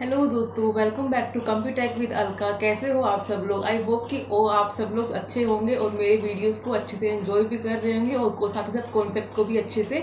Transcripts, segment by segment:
Hello दोस्तों, welcome back to Computech with Alka. कैसे हो आप सब लोग? आई होप कि आप सब लोग अच्छे होंगे और मेरे वीडियोस को अच्छे से एंजॉय भी कर रहे होंगे और साथ ही साथ कॉन्सेप्ट को भी अच्छे से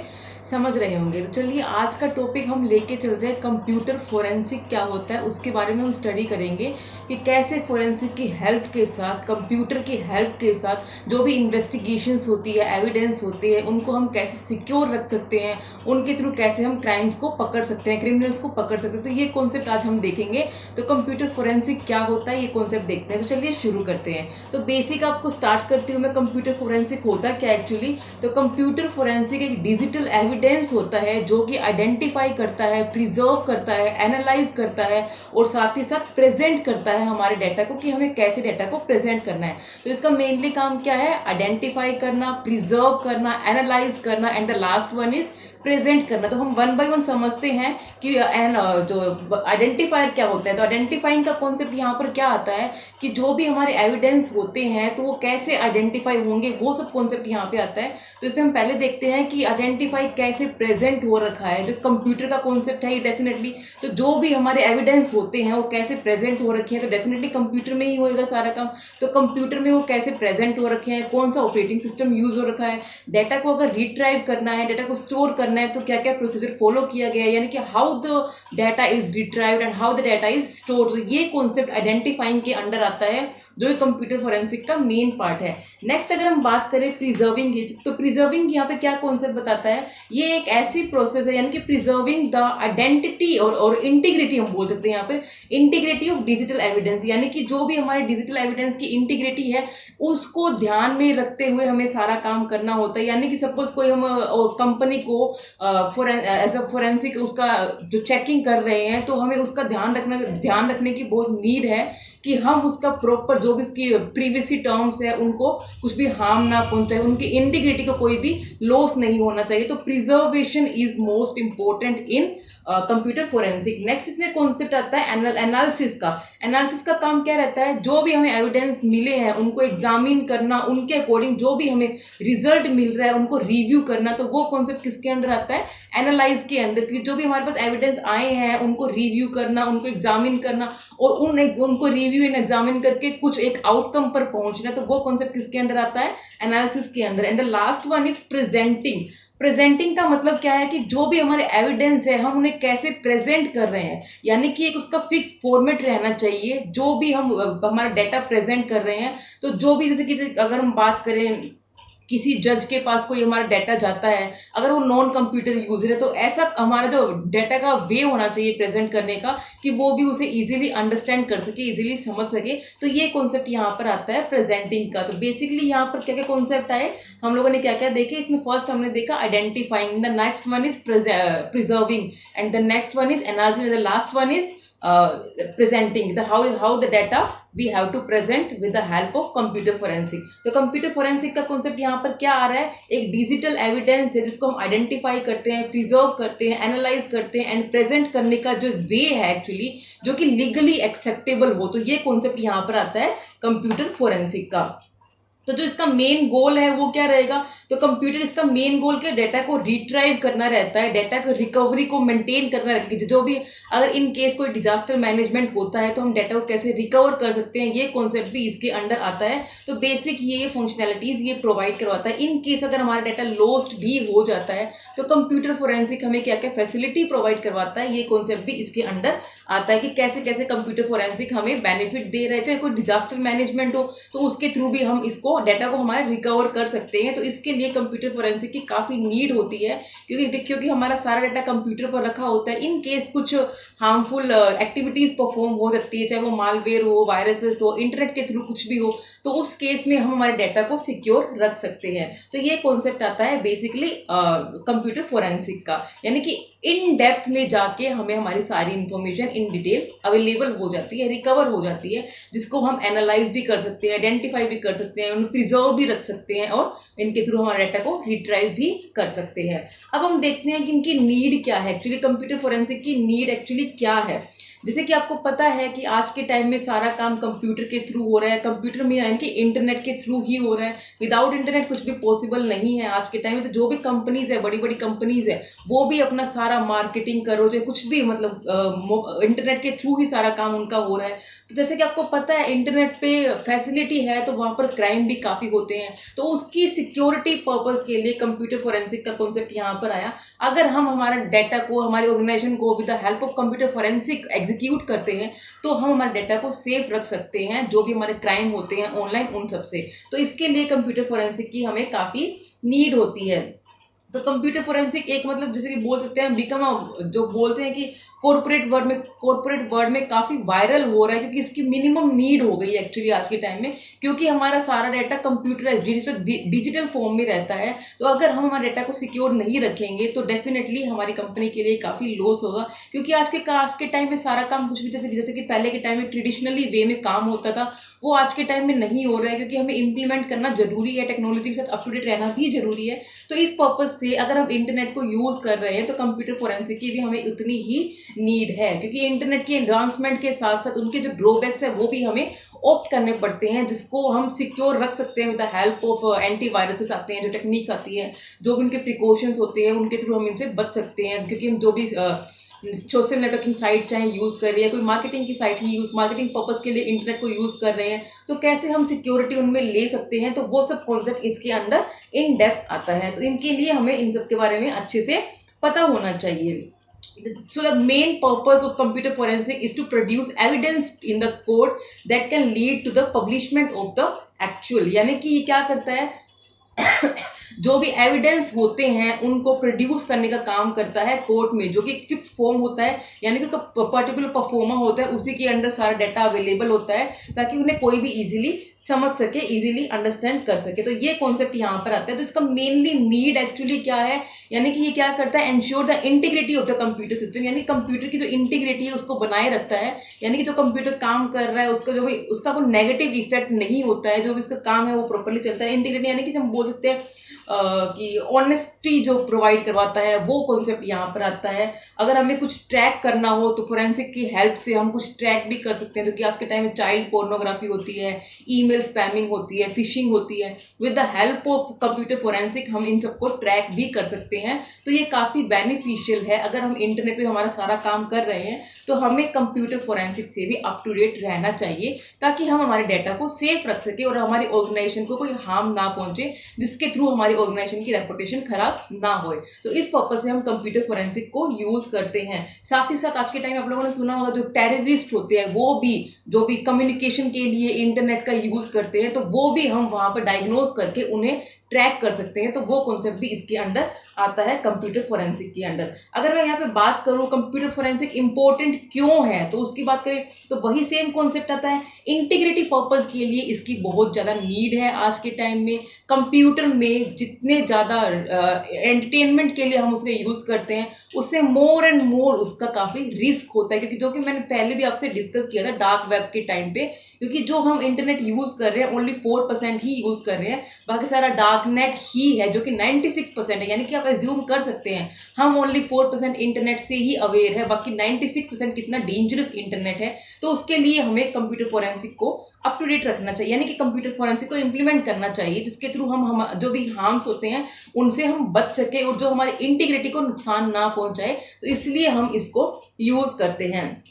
समझ रहे होंगे। तो चलिए आज का टॉपिक हम लेके चलते हैं, कंप्यूटर फोरेंसिक क्या होता है उसके बारे में हम स्टडी करेंगे कि कैसे फोरेंसिक की हेल्प के साथ, कंप्यूटर की हेल्प के साथ जो भी इन्वेस्टिगेशंस होती है, एविडेंस होते हैं, उनको हम कैसे सिक्योर रख सकते हैं, उनके थ्रू कैसे हम क्राइम्स को पकड़ सकते हैं, क्रिमिनल्स को पकड़ सकते हैं। तो ये कॉन्सेप्ट आज हम देखेंगे। तो कंप्यूटर फोरेंसिक क्या होता है ये कॉन्सेप्ट देखते हैं। तो चलिए शुरू करते हैं। तो बेसिक आपको स्टार्ट करती हूँ मैं, कंप्यूटर फोरेंसिक होता क्या एक्चुअली। तो कंप्यूटर फोरेंसिक एक डिजिटल एविडेंस होता है जो कि आइडेंटिफाई करता है, प्रिजर्व करता है, एनालाइज करता है और साथ ही साथ प्रेजेंट करता है हमारे डाटा को कि हमें कैसे डाटा को प्रेजेंट करना है। तो इसका मेनली काम क्या है? आइडेंटिफाई करना, प्रिजर्व करना, एनालाइज करना and the last one is present करना। तो हम वन बाय वन समझते हैं कि जो आइडेंटिफायर क्या होता है। तो आइडेंटिफाइंग का कॉन्सेप्ट यहाँ पर क्या आता है कि जो भी हमारे एविडेंस होते हैं तो वो कैसे आइडेंटिफाई होंगे, वो सब कॉन्सेप्ट यहाँ पे आता है। तो इसमें हम पहले देखते हैं कि आइडेंटिफाई कैसे प्रेजेंट हो रखा है। जो कंप्यूटर का कॉन्सेप्ट है ये डेफिनेटली, तो जो भी हमारे एविडेंस होते हैं वो कैसे प्रेजेंट हो रखे हैं, तो डेफिनेटली कंप्यूटर में ही होएगा सारा काम। तो कंप्यूटर में वो कैसे प्रेजेंट हो रखे हैं, कौन सा ऑपरेटिंग सिस्टम यूज हो रखा है, डाटा को अगर रिट्राइव करना है, डाटा को स्टोर करना है तो क्या क्या प्रोसीजर फॉलो किया गया है, यानी कि how the data is retrieved and how the data is stored. ये कॉन्सेप्ट आइडेंटिफाइंग के अंडर आता है, जो कंप्यूटर फोरेंसिक का मेन पार्ट है। नेक्स्ट अगर हम बात करें प्रिजर्विंग की, तो प्रिजर्विंग यहाँ पे क्या कॉन्सेप्ट बताता है? ये एक ऐसी प्रोसेस है, यानी कि प्रिजर्विंग द आइडेंटिटी और इंटीग्रिटी, हम बोल सकते हैं यहाँ पे इंटीग्रिटी ऑफ डिजिटल एविडेंस, यानी कि जो भी हमारे डिजिटल एविडेंस की इंटीग्रिटी है उसको ध्यान में रखते हुए हमें सारा काम करना होता है। यानी कि सपोज कोई हम कंपनी को एज अ फोरेंसिक उसका जो चेकिंग कर रहे हैं, तो हमें उसका ध्यान रखने की बहुत नीड है कि हम उसका प्रॉपर जो भी उसकी प्रीवियसी टर्म्स है उनको कुछ भी हार्म ना पहुंचाए, उनकी इंटीग्रिटी को कोई भी लॉस नहीं होना चाहिए। तो preservation is most important in computer forensic. Next इसमें कॉन्सेप्ट आता है एनालिसिस का। एनालिसिस का काम क्या रहता है? जो भी हमें एविडेंस मिले हैं उनको एग्जामिन करना, उनके अकॉर्डिंग जो भी हमें रिजल्ट मिल रहा है उनको रिव्यू करना। तो वो कॉन्सेप्ट किसके अंदर आता है? एनालाइज के अंदर। कि जो भी हमारे पास एविडेंस आए हैं उनको रिव्यू करना, उनको एग्जामिन करना और उनको रिव्यू एंड एग्जामिन करके कुछ एक आउटकम पर पहुंचना। तो वो कॉन्सेप्ट किसके अंदर आता है? एनालिसिस के अंदर। And the last one is presenting. Presenting का मतलब क्या है कि जो भी हमारे एविडेंस है हम उन्हें कैसे प्रेजेंट कर रहे हैं, यानी कि एक उसका फिक्स फॉर्मेट रहना चाहिए जो भी हम हमारा डाटा प्रेजेंट कर रहे हैं। तो जो भी जैसे कि अगर हम बात करें किसी जज के पास कोई हमारा डाटा जाता है, अगर वो नॉन कंप्यूटर यूजर है, तो ऐसा हमारा जो डाटा का वे होना चाहिए प्रेजेंट करने का कि वो भी उसे इजीली अंडरस्टैंड कर सके, इजीली समझ सके। तो ये कॉन्सेप्ट यहाँ पर आता है प्रेजेंटिंग का। तो बेसिकली यहाँ पर क्या क्या कॉन्सेप्ट आए, हम लोगों ने क्या क्या देखे इसमें? फर्स्ट हमने देखा identifying, the next one is preserving and the next one is analysis, the last one is presenting the how the data we have to present with the help of computer forensic। तो computer forensic का concept यहाँ पर क्या आ रहा है? एक digital evidence है जिसको हम आइडेंटिफाई करते हैं, प्रिजर्व करते हैं, एनालाइज करते हैं एंड प्रेजेंट करने का जो वे है एक्चुअली, जो कि लीगली एक्सेप्टेबल हो। तो ये कॉन्सेप्ट यहाँ पर आता है कंप्यूटर फोरेंसिक का। तो जो इसका मेन गोल है वो क्या रहेगा? तो कंप्यूटर इसका मेन गोल क्या? डाटा को रिट्राइव करना रहता है, डाटा को रिकवरी को मेंटेन करना रहता है। जो भी अगर इन केस कोई डिजास्टर मैनेजमेंट होता है तो हम डाटा को कैसे रिकवर कर सकते हैं, ये कॉन्सेप्ट भी इसके अंडर आता है। तो बेसिक ये फंक्शनैलिटीज ये प्रोवाइड करवाता है। इन केस अगर हमारा डाटा लॉस्ट भी हो जाता है तो कंप्यूटर फोरेंसिक हमें क्या क्या फैसिलिटी प्रोवाइड करवाता है, ये कॉन्सेप्ट भी इसके अंडर आता है कि कैसे कैसे कंप्यूटर फोरेंसिक हमें बेनिफिट दे रहे हैं। चाहे कोई डिजास्टर मैनेजमेंट हो तो उसके थ्रू भी हम इसको डाटा को हमारे रिकवर कर सकते हैं। तो इसके लिए कंप्यूटर फोरेंसिक की काफ़ी नीड होती है, क्योंकि हमारा सारा डाटा कंप्यूटर पर रखा होता है। इन केस कुछ हार्मफुल एक्टिविटीज़ परफॉर्म हो सकती है, चाहे वो मालवेयर हो, वायरसेस हो, इंटरनेट के थ्रू कुछ भी हो, तो उस केस में हम हमारे डाटा को सिक्योर रख सकते हैं। तो ये कॉन्सेप्ट आता है बेसिकली कंप्यूटर फोरेंसिक का, यानी कि इन डेप्थ में जाके हमें हमारी सारी इंफॉर्मेशन इन डिटेल अवेलेबल हो जाती है, रिकवर हो जाती है, जिसको हम एनालाइज भी कर सकते हैं, आइडेंटिफाई भी कर सकते हैं, उन्हें प्रिजर्व भी रख सकते हैं और इनके थ्रू हमारे डाटा को रिट्राइव भी कर सकते हैं। अब हम देखते हैं कि इनकी नीड क्या है एक्चुअली, कंप्यूटर फोरेंसिक की नीड एक्चुअली क्या है। जैसे कि आपको पता है कि आज के टाइम में सारा काम कंप्यूटर के थ्रू हो रहा है, कंप्यूटर में यानी कि इंटरनेट के थ्रू ही हो रहा है। विदाउट इंटरनेट कुछ भी पॉसिबल नहीं है आज के टाइम में। तो जो भी कंपनीज है, बड़ी बड़ी कंपनीज है, वो भी अपना सारा मार्केटिंग करो, चाहे कुछ भी, मतलब इंटरनेट के थ्रू ही सारा काम उनका हो रहा है। तो जैसे कि आपको पता है इंटरनेट पे फैसिलिटी है तो वहाँ पर क्राइम भी काफ़ी होते हैं, तो उसकी सिक्योरिटी पर्पज़ के लिए कंप्यूटर फोरेंसिक का कॉन्सेप्ट यहाँ पर आया। अगर हम हमारा डाटा को, हमारे ऑर्गेनाइजेशन को with the help of computer forensic execute करते हैं तो हम हमारे डाटा को सेफ रख सकते हैं, जो भी हमारे क्राइम होते हैं ऑनलाइन उन सब से। तो इसके लिए कंप्यूटर फोरेंसिक की हमें काफ़ी नीड होती है। तो कंप्यूटर फोरेंसिक एक, मतलब जैसे कि बोल सकते हैं बिकम, जो बोलते हैं कि कॉर्पोरेट वर्ड में काफ़ी वायरल हो रहा है, क्योंकि इसकी मिनिमम नीड हो गई है एक्चुअली आज के टाइम में, क्योंकि हमारा सारा डाटा कंप्यूटराइज डिजिटल फॉर्म में रहता है। तो अगर हम हमारे डाटा को सिक्योर नहीं रखेंगे तो डेफिनेटली हमारी कंपनी के लिए काफ़ी लॉस होगा, क्योंकि आज के टाइम में सारा काम कुछ भी, जैसे कि पहले के टाइम में ट्रेडिशनली वे में काम होता था, वो आज के टाइम में नहीं हो रहा है, क्योंकि हमें इम्प्लीमेंट करना जरूरी है, टेक्नोलॉजी के साथ अप टू डेट रहना भी जरूरी है। तो इस पर्पज से अगर हम इंटरनेट को यूज़ कर रहे हैं तो कंप्यूटर फोरेंसिक की भी हमें उतनी ही नीड है, क्योंकि इंटरनेट की एडवांसमेंट के साथ साथ उनके जो ड्रॉबैक्स है वो भी हमें ऑप्ट करने पड़ते हैं, जिसको हम सिक्योर रख सकते हैं with the help of antiviruses आते हैं, जो टेक्निक्स आती है, जो भी उनके प्रिकॉशंस होते हैं, उनके थ्रू हम इनसे बच सकते हैं। क्योंकि हम जो भी सोशल नेटवर्किंग साइट चाहे यूज़ कर रही है, कोई मार्केटिंग की साइट ही मार्केटिंग पर्पज़ के लिए इंटरनेट को यूज़ कर रहे हैं, तो कैसे हम सिक्योरिटी उनमें ले सकते हैं, तो वो सब कॉन्सेप्ट इसके अंदर इन डेप्थ आता है। तो इनके लिए हमें इन सब के बारे में अच्छे से पता होना चाहिए। So the main purpose of computer forensic is to produce evidence in the code that can lead to the publishment of the actual, यानी कि ये क्या करता है जो भी एविडेंस होते हैं उनको प्रोड्यूस करने का काम करता है कोर्ट में, जो कि एक फिक्स फॉर्म होता है, यानी कि पर्टिकुलर परफॉर्मा होता है, उसी के अंदर सारा डाटा अवेलेबल होता है, ताकि उन्हें कोई भी इजीली समझ सके, इजीली अंडरस्टैंड कर सके। तो ये कॉन्सेप्ट यहाँ पर आता है। तो इसका मेनली नीड एक्चुअली क्या है, यानी कि ये क्या करता है, ensure the integrity of the computer system, यानी कंप्यूटर की जो इंटीग्रिटी है उसको बनाए रखता है, यानी कि जो कंप्यूटर काम कर रहा है उसका कोई नेगेटिव इफेक्ट नहीं होता है, जो भी इसका काम है वो प्रॉपरली चलता है। इंटीग्रिटी यानी कि हम बोल सकते हैं कि ऑनेस्टी जो प्रोवाइड करवाता है, वो कॉन्सेप्ट यहाँ पर आता है। अगर हमें कुछ ट्रैक करना हो तो फोरेंसिक की हेल्प से हम कुछ ट्रैक भी कर सकते हैं, क्योंकि आज के टाइम में चाइल्ड पोर्नोग्राफी होती है, ईमेल स्पैमिंग होती है, फिशिंग होती है। With the help of computer forensic हम इन सबको ट्रैक भी कर सकते हैं। तो ये काफ़ी बेनिफिशियल है। अगर हम इंटरनेट पे हमारा सारा काम कर रहे हैं तो हमें कंप्यूटर फोरेंसिक से भी अप टू डेट रहना चाहिए, ताकि हम हमारे डाटा को सेफ रख सके और हमारी ऑर्गेनाइजेशन को कोई हार्म ना पहुंचे, जिसके थ्रू हमारी ऑर्गेनाइजेशन की रेपुटेशन खराब ना हो। तो इस पर्पज से हम कंप्यूटर फोरेंसिक को यूज करते हैं। साथ ही साथ आज के टाइम आप लोगों ने सुना होगा जो टेररिस्ट होते हैं वो भी जो भी कम्युनिकेशन के लिए इंटरनेट का यूज करते हैं, तो वो भी हम वहां पर डायग्नोज करके उन्हें ट्रैक कर सकते हैं। तो वो कॉन्सेप्ट भी इसके अंडर आता है कंप्यूटर फोरेंसिक के अंडर। अगर मैं यहाँ पे बात करूँ कंप्यूटर फोरेंसिक इंपॉर्टेंट क्यों है, तो उसकी बात करें तो वही सेम कॉन्सेप्ट आता है। इंटीग्रिटी पर्पज के लिए इसकी बहुत ज़्यादा नीड है आज के टाइम में। कंप्यूटर में जितने ज़्यादा एंटरटेनमेंट के लिए हम उसे यूज़ करते हैं, उससे मोर एंड मोर उसका काफ़ी रिस्क होता है, क्योंकि जो कि मैंने पहले भी आपसे डिस्कस किया था डार्क वेब के टाइम पे, क्योंकि जो हम इंटरनेट यूज़ कर रहे हैं ओनली 4% ही यूज़ कर रहे हैं, बाकी सारा डार्क नेट ही है जो कि 96% है। यानी कि आप एज्यूम कर सकते हैं हम ओनली 4% इंटरनेट से ही अवेयर है, बाकी 96% कितना डेंजरस इंटरनेट है। तो उसके लिए हमें कंप्यूटर फोरेंसिक को अप टू डेट रखना चाहिए, यानी कि कंप्यूटर फोरेंसिक को इम्प्लीमेंट करना चाहिए, जिसके थ्रू हम जो भी हार्म्स होते हैं उनसे हम बच सके और जो हमारे इंटीग्रिटी को नुकसान ना पहुंचाए। तो इसलिए हम इसको यूज करते हैं।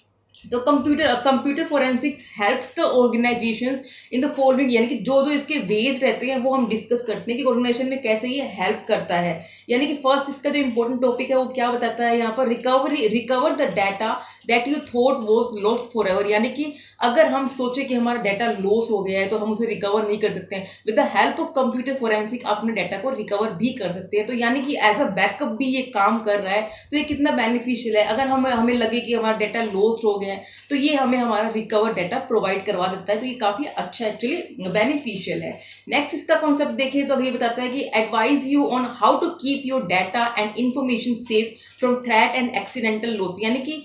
तो computer forensics helps the organisations in the following, यानी कि जो जो इसके वेज रहते हैं वो हम डिस्कस करते हैं कि ऑर्गेनाइजेशन में कैसे ये हेल्प करता है। यानी कि फर्स्ट इसका जो इंपॉर्टेंट टॉपिक है वो क्या बताता है यहाँ पर, recover the data that you thought was lost for ever, यानी कि अगर हम सोचे कि हमारा डाटा लॉस हो गया है तो हम उसे रिकवर नहीं कर सकते हैं। With the help of computer forensic आप अपने डाटा को रिकवर भी कर सकते हैं। तो यानी कि एज अ बैकअप भी ये काम कर रहा है। तो ये कितना बेनिफिशियल है। अगर हमें लगे कि हमारा डाटा लॉस्ट हो गया है तो ये हमें हमारा रिकवर डाटा प्रोवाइड करवा देता है। तो ये काफ़ी अच्छा एक्चुअली बेनिफिशियल है। नेक्स्ट इसका कॉन्सेप्ट देखें तो ये बताता है कि advise you on how to keep your data and information safe from threat and accidental loss, यानी कि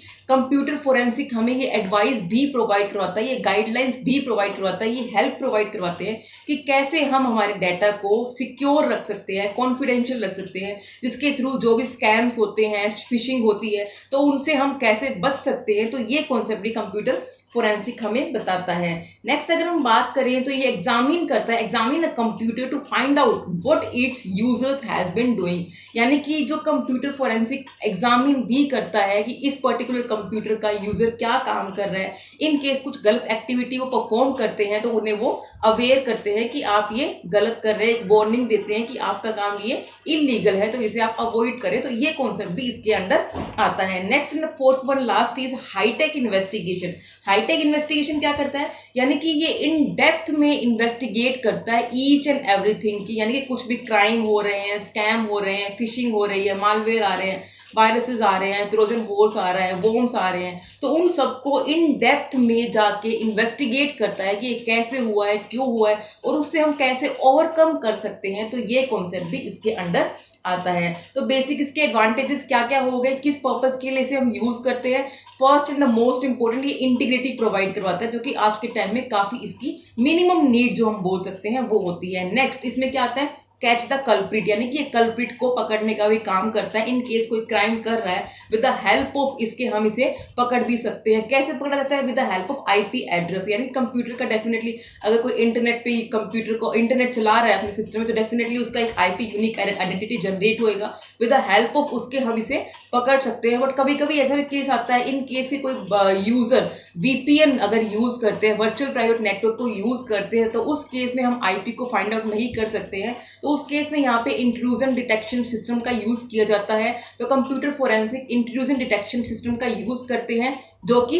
कंप्यूटर फोरेंसिक हमें ये एडवाइस भी प्रोवाइड करवाता है, ये गाइडलाइंस भी प्रोवाइड करवाता है, ये हेल्प प्रोवाइड करवाते हैं कि कैसे हम हमारे डाटा को सिक्योर रख सकते हैं, कॉन्फिडेंशियल रख सकते हैं, जिसके थ्रू जो भी स्कैम्स होते हैं, फिशिंग होती है, तो उनसे हम कैसे बच सकते हैं। तो ये कॉन्सेप्ट भी कंप्यूटर फोरेंसिक हमें बताता है। नेक्स्ट अगर हम बात करें तो ये एग्जामिन करता है, examine a computer to find out what its users has been doing, यानी कि जो कंप्यूटर फोरेंसिक एग्जामिन भी करता है कि इस पर्टिकुलर कंप्यूटर का यूजर क्या काम कर रहा है। इन केस कुछ गलत एक्टिविटी वो परफॉर्म करते हैं तो उन्हें वो अवेयर करते हैं कि आप ये गलत कर रहे हैं, एक वार्निंग देते हैं कि आपका काम ये इलीगल है, तो इसे आप अवॉइड करें। तो ये कॉन्सेप्ट भी इसके अंडर आता है। Next in the fourth one last is high tech investigation. High tech investigation क्या करता है, यानी कि ये इन डेप्थ में इन्वेस्टिगेट करता है ईच एंड एवरीथिंग की, यानी कि कुछ भी क्राइम हो रहे हैं, स्कैम हो रहे हैं, फिशिंग हो रही है, मालवेयर आ रहे हैं, वायरसेस आ रहे हैं, ट्रोजन हॉर्स आ रहा है, वॉर्म्स आ रहे हैं, तो उन सबको इन डेप्थ में जाके इन्वेस्टिगेट करता है कि ये कैसे हुआ है, क्यों हुआ है, और उससे हम कैसे ओवरकम कर सकते हैं। तो ये कॉन्सेप्ट भी इसके अंडर आता है। तो बेसिक इसके एडवांटेजेस क्या क्या हो गए, किस पर्पस के लिए इसे हम यूज करते हैं। First and the most important, ये इंटीग्रिटी प्रोवाइड करवाता है, जो कि आज के टाइम में काफी इसकी मिनिमम नीड जो हम बोल सकते हैं वो होती है। नेक्स्ट इसमें क्या आता है, कैच द कल्प्रिट, यानी कि ये कल्प्रिट को पकड़ने का भी काम करता है। इन केस कोई क्राइम कर रहा है, विद द हेल्प ऑफ इसके हम इसे पकड़ भी सकते हैं। कैसे पकड़ा जाता है, with the help of IP address, यानी कंप्यूटर का डेफिनेटली अगर कोई इंटरनेट पे कंप्यूटर को इंटरनेट चला रहा है अपने सिस्टम में, तो डेफिनेटली उसका एक आईपी यूनिक आइडेंटिटी जनरेट होएगा, विद द हेल्प ऑफ उसके हम इसे पकड़ सकते हैं। बट कभी कभी ऐसा भी केस आता है, इन केस के कोई यूजर वीपीएन अगर यूज करते हैं, वर्चुअल प्राइवेट नेटवर्क को यूज करते हैं, तो उस केस में हम आईपी को फाइंड आउट नहीं कर सकते हैं। तो उस केस में यहाँ पे इंट्रूजन डिटेक्शन सिस्टम का यूज किया जाता है। तो computer forensic intrusion detection system का यूज करते हैं, जो कि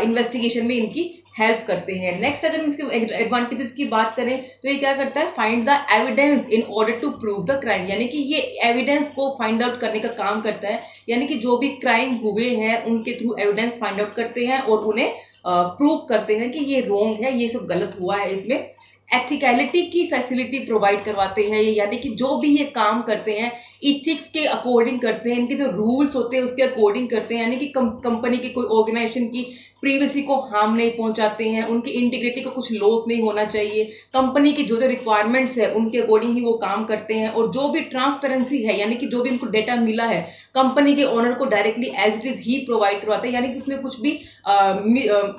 इन्वेस्टिगेशन में इनकी हेल्प करते हैं। नेक्स्ट अगर हम इसके एडवांटेजेस की बात करें तो ये क्या करता है, find the evidence in order to prove the crime, यानी कि ये एविडेंस को फाइंड आउट करने का काम करता है, यानी कि जो भी क्राइम हुए हैं उनके थ्रू एविडेंस फाइंड आउट करते हैं और उन्हें प्रूव करते हैं कि ये रॉन्ग है, ये सब गलत हुआ है। इसमें एथिकलिटी की फैसिलिटी प्रोवाइड करवाते हैं ये, यानी कि जो भी ये काम करते हैं इथिक्स के अकॉर्डिंग करते हैं, इनके जो रूल्स होते हैं उसके अकॉर्डिंग करते हैं, यानी कि कंपनी की कोई ऑर्गेनाइजेशन की प्रीवेसी को हार्म नहीं पहुंचाते हैं, उनकी इंटीग्रिटी को कुछ लॉस नहीं होना चाहिए, कंपनी की जो जो रिक्वायरमेंट्स है उनके अकॉर्डिंग ही वो काम करते हैं। और जो भी ट्रांसपेरेंसी है, यानी कि जो भी उनको डेटा मिला है कंपनी के ओनर को डायरेक्टली एज इट इज ही प्रोवाइड करवाते हैं, यानी कि उसमें कुछ भी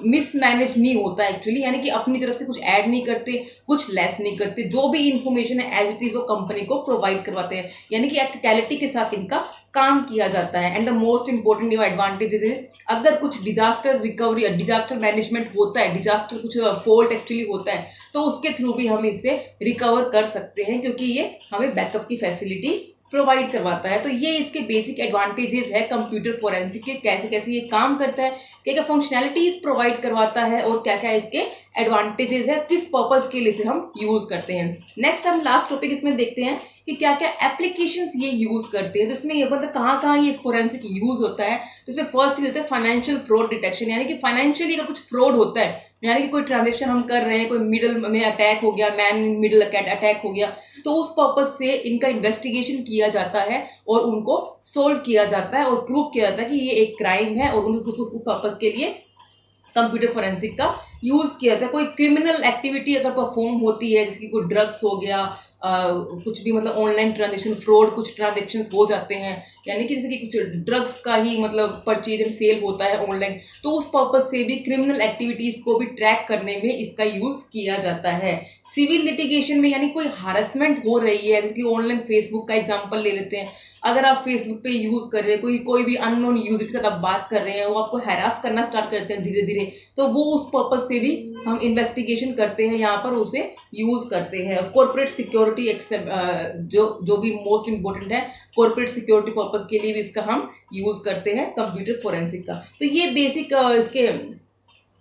मिसमैनेज नहीं होता एक्चुअली, यानी कि अपनी तरफ से कुछ ऐड नहीं करते, कुछ लेस नहीं करते, जो भी इंफॉर्मेशन है एज इट इज वो कंपनी को प्रोवाइड करवाते हैं, यानी कि एथिकलिटी के साथ इनका काम किया जाता है। And the most important new advantages है, अगर कुछ डिजास्टर रिकवरी, डिजास्टर मैनेजमेंट होता है, डिजास्टर कुछ फॉल्ट एक्चुअली होता है, तो उसके थ्रू भी हम इसे रिकवर कर सकते हैं, क्योंकि ये हमें बैकअप की फैसिलिटी प्रोवाइड करवाता है। तो ये इसके बेसिक एडवांटेजेस है कंप्यूटर फोरेंसिक के, कैसे कैसे ये काम करता है, क्या क्या फंक्शनैलिटीज प्रोवाइड करवाता है और क्या क्या इसके एडवांटेजेस है, किस पर्पस के लिए इसे हम यूज करते हैं। नेक्स्ट हम लास्ट टॉपिक इसमें देखते हैं कि क्या क्या एप्लीकेशंस ये यूज करते हैं। तो इसमें ये मतलब कहाँ कहाँ ये फोरेंसिक यूज होता है। तो इसमें फर्स्ट होता है फाइनेंशियल फ्रॉड डिटेक्शन, यानी कि फाइनेंशियली अगर कुछ फ्रॉड होता है, यानी कि कोई ट्रांजेक्शन हम कर रहे हैं, कोई मिडल में अटैक हो गया, मैन मिडल अटैक हो गया, तो उस पर्पज से इनका इन्वेस्टिगेशन किया जाता है और उनको सोल्व किया जाता है और प्रूव किया जाता है कि ये एक क्राइम है और उस पर्पज के लिए कंप्यूटर फोरेंसिक का यूज किया था। कोई क्रिमिनल एक्टिविटी अगर परफॉर्म होती है, जैसे कि कोई ड्रग्स हो गया, कुछ भी मतलब ऑनलाइन ट्रांजेक्शन फ्रॉड, कुछ ट्रांजेक्शन हो जाते हैं, यानी कि जैसे कि कुछ ड्रग्स का ही मतलब परचेज एंड सेल होता है ऑनलाइन, तो उस पर्पज से भी क्रिमिनल एक्टिविटीज को भी ट्रैक करने में इसका यूज किया जाता है। सिविल लिटिगेशन में, यानी कोई हारेसमेंट हो रही है, जैसे कि ऑनलाइन फेसबुक का एग्जाम्पल ले लेते हैं, अगर आप फेसबुक पे यूज कर रहे हैं, कोई भी अननोन यूजर के साथ आप बात कर रहे हैं, वो आपको हैरास करना स्टार्ट करते हैं धीरे धीरे, तो वो उस पर्पज से भी हम इन्वेस्टिगेशन करते हैं, यहाँ पर उसे यूज करते हैं। कॉर्पोरेट सिक्योरिटी जो भी मोस्ट इंपॉर्टेंट है, कॉर्पोरेट सिक्योरिटी पर्पज के लिए भी इसका हम यूज करते हैं कंप्यूटर फोरेंसिक का। तो ये बेसिक इसके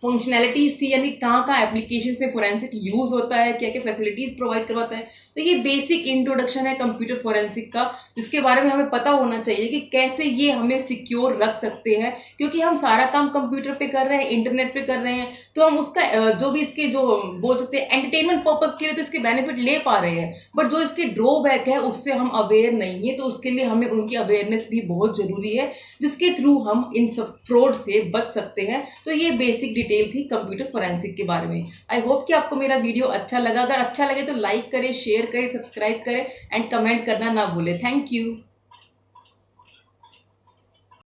फंक्शनैलिटीज थी, यानी कहाँ कहाँ एप्लीकेशन में फोरेंसिक यूज होता है, क्या क्या फैसिलिटीज प्रोवाइड करवाता है। तो ये बेसिक इंट्रोडक्शन है कंप्यूटर फोरेंसिक का, जिसके बारे में हमें पता होना चाहिए कि कैसे ये हमें सिक्योर रख सकते हैं, क्योंकि हम सारा काम कंप्यूटर पे कर रहे हैं, इंटरनेट पे कर रहे हैं, तो हम उसका जो भी इसके जो बोल सकते हैं एंटरटेनमेंट पर्पज के लिए तो इसके बेनिफिट ले पा रहे हैं, बट जो इसके ड्रॉबैक है उससे हम अवेयर नहीं है, तो उसके लिए हमें उनकी अवेयरनेस भी बहुत जरूरी है, जिसके थ्रू हम इन सब फ्रॉड से बच सकते हैं। तो ये बेसिक डिटेल थी कंप्यूटर फोरेंसिक के बारे में। आई होप कि आपको मेरा वीडियो अच्छा लगा। अगर अच्छा लगे तो लाइक करें, शेयर करें, सब्सक्राइब करें एंड कमेंट करना ना भूलें। Thank you.